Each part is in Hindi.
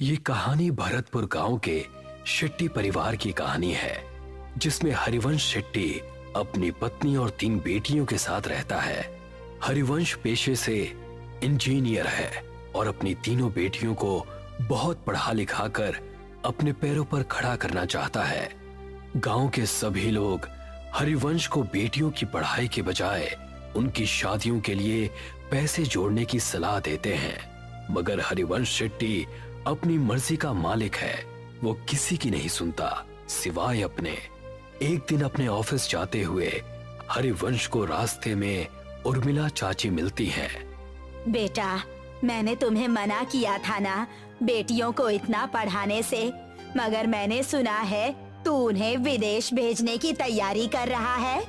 ये कहानी भरतपुर गांव के शेट्टी परिवार की कहानी है, जिसमें हरिवंश शेट्टी अपनी पत्नी और 3 बेटियों के साथ रहता है। हरिवंश पेशे से इंजीनियर है और अपनी तीनों बेटियों को बहुत पढ़ा लिखा कर अपने पैरों पर खड़ा करना चाहता है। गांव के सभी लोग हरिवंश को बेटियों की पढ़ाई के बजाय उनकी शादियों के लिए पैसे जोड़ने की सलाह देते हैं, मगर हरिवंश शेट्टी अपनी मर्जी का मालिक है। वो किसी की नहीं सुनता सिवाय अपने। एक दिन अपने ऑफिस जाते हुए हरिवंश को रास्ते में उर्मिला चाची मिलती हैं। बेटा, मैंने तुम्हें मना किया था ना बेटियों को इतना पढ़ाने से, मगर मैंने सुना है तू उन्हें विदेश भेजने की तैयारी कर रहा है।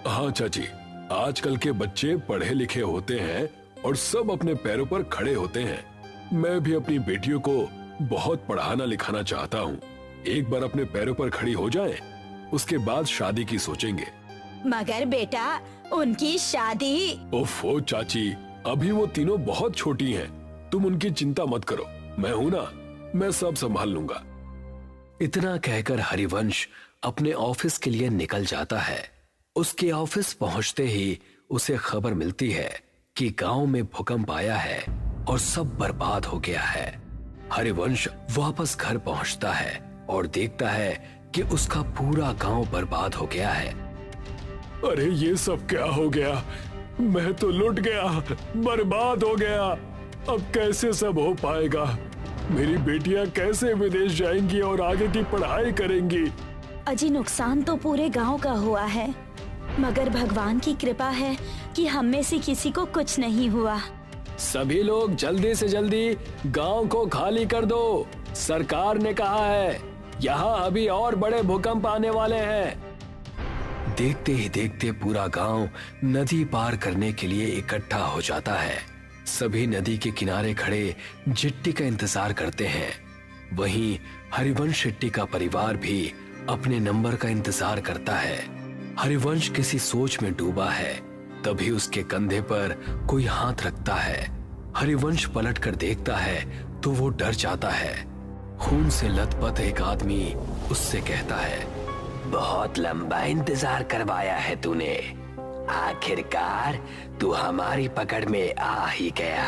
हाँ चाची, आजकल के बच्चे पढ़े लिखे होते हैं और सब अपने पैरों पर खड़े होते हैं। मैं भी अपनी बेटियों को बहुत पढ़ाना लिखाना चाहता हूँ। एक बार अपने पैरों पर खड़ी हो जाएं, उसके बाद शादी की सोचेंगे। मगर बेटा, उनकी शादी। ओफो चाची, अभी वो तीनों बहुत छोटी हैं। तुम उनकी चिंता मत करो, मैं हूँ ना, मैं सब संभाल लूंगा। इतना कहकर हरिवंश अपने ऑफिस के लिए निकल जाता है। उसके ऑफिस पहुंचते ही उसे खबर मिलती है कि गांव में भूकंप आया है और सब बर्बाद हो गया है। हरिवंश वापस घर पहुंचता है और देखता है कि उसका पूरा गांव बर्बाद हो गया है। अरे ये सब क्या हो गया? मैं तो लुट गया, बर्बाद हो गया। अब कैसे सब हो पाएगा? मेरी बेटियां कैसे विदेश जाएंगी और आगे की पढ़ाई करेंगी? अजी, नुकसान तो पूरे गांव का हुआ है, मगर भगवान की कृपा है कि हम में से किसी को कुछ नहीं हुआ। सभी लोग जल्दी से जल्दी गांव को खाली कर दो। सरकार ने कहा है यहाँ अभी और बड़े भूकंप आने वाले हैं। देखते ही देखते पूरा गांव नदी पार करने के लिए इकट्ठा हो जाता है। सभी नदी के किनारे खड़े जिट्टी का इंतजार करते हैं। वहीं हरिवंश शेट्टी का परिवार भी अपने नंबर का इंतजार करता है। हरिवंश किसी सोच में डूबा है, तभी उसके कंधे पर कोई हाथ रखता है। हरिवंश पलट कर देखता है तो वो डर जाता है। खून से लथपथ एक आदमी उससे कहता है, बहुत लंबा इंतजार करवाया है तूने, आखिरकार तू हमारी पकड़ में आ ही गया।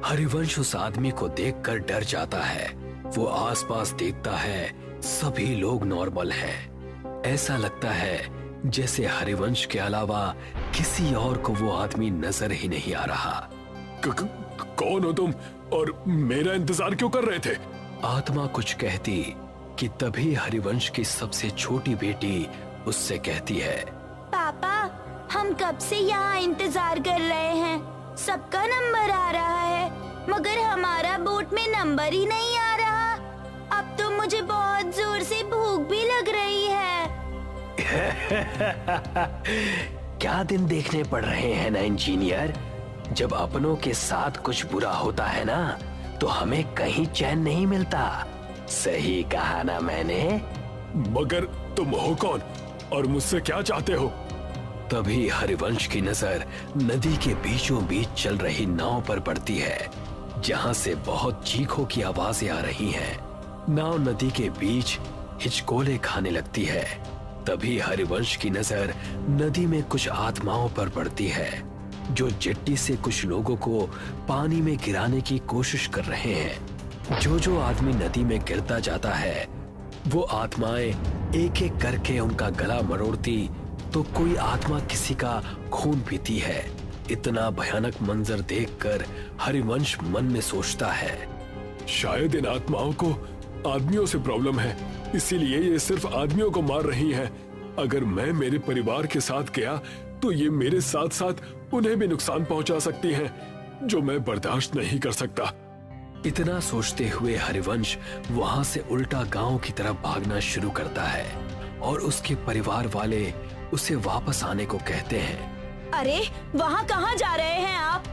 हरिवंश उस आदमी को देखकर डर जाता है। वो आसपास देखता है, सभी लोग नॉर्मल हैं। ऐसा लगता है जैसे हरिवंश के अलावा किसी और को वो आदमी नजर ही नहीं आ रहा। कौन हो तुम और मेरा इंतजार क्यों कर रहे थे? आत्मा कुछ कहती कि तभी हरिवंश की सबसे छोटी बेटी उससे कहती है, पापा, हम कब से यहाँ इंतजार कर रहे हैं। सबका नंबर आ रहा है, मगर हमारा बोट में नंबर ही नहीं आ रहा। अब तो मुझे बहुत जोर से भूख भी लग रही है। क्या दिन देखने पड़ रहे हैं ना इंजीनियर। जब अपनों के साथ कुछ बुरा होता है ना, तो हमें कहीं चैन नहीं मिलता। सही कहा ना मैंने? मगर तुम हो कौन और मुझसे क्या चाहते हो? तभी हरिवंश की नजर नदी के बीचों बीच चल रही नाव पर पड़ती है, जहां से बहुत चीखों की आवाजें आ रही हैं। नाव नदी के बीच हिचकोले खाने लगती है। तभी हरिवंश की नजर नदी में कुछ आत्माओं पर पड़ती है, जो जेट्टी से कुछ लोगों को पानी में गिराने की कोशिश कर रहे हैं। जो आदमी नदी में गिरता जाता है, वो आत्माएं एक एक करके उनका गला मरोड़ती, तो कोई आत्मा किसी का खून पीती है। इतना भयानक मंजर देखकर हरिवंश मन में सोचता है, शायद इन आत्माओं को आदमियों से प्रॉब्लम है, इसीलिए ये सिर्फ आदमियों को मार रही हैं। अगर मैं मेरे परिवार के साथ गया तो ये मेरे साथ साथ उन्हें भी नुकसान पहुंचा सकती हैं, जो मैं बर्दाश्त नहीं कर सकता। इतना सोचते हुए हरिवंश वहां से उल्टा गांव की तरफ भागना शुरू करता है और उसके परिवार वाले उसे वापस आने को कहते हैं। अरे, वहाँ कहाँ जा रहे हैं आप?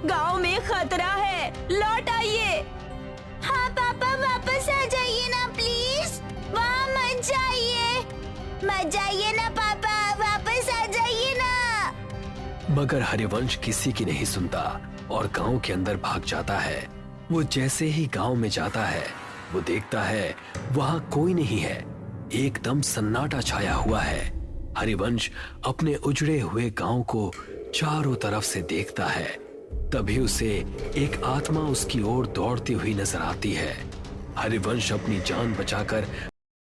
गांव में खतरा है, लौट आइए। हाँ पापा, वापस आ जाइए ना प्लीज। वहाँ मत जाइए ना पापा, वापस आ जाइए ना। मगर हरिवंश किसी की नहीं सुनता और गांव के अंदर भाग जाता है। वो जैसे ही गांव में जाता है वो देखता है वहां कोई नहीं है। एकदम सन्नाटा छाया हुआ है। हरिवंश अपने उजड़े हुए गांव को चारों तरफ से देखता है। तभी उसे एक आत्मा उसकी ओर दौड़ती हुई नजर आती है। हरिवंश अपनी जान बचाकर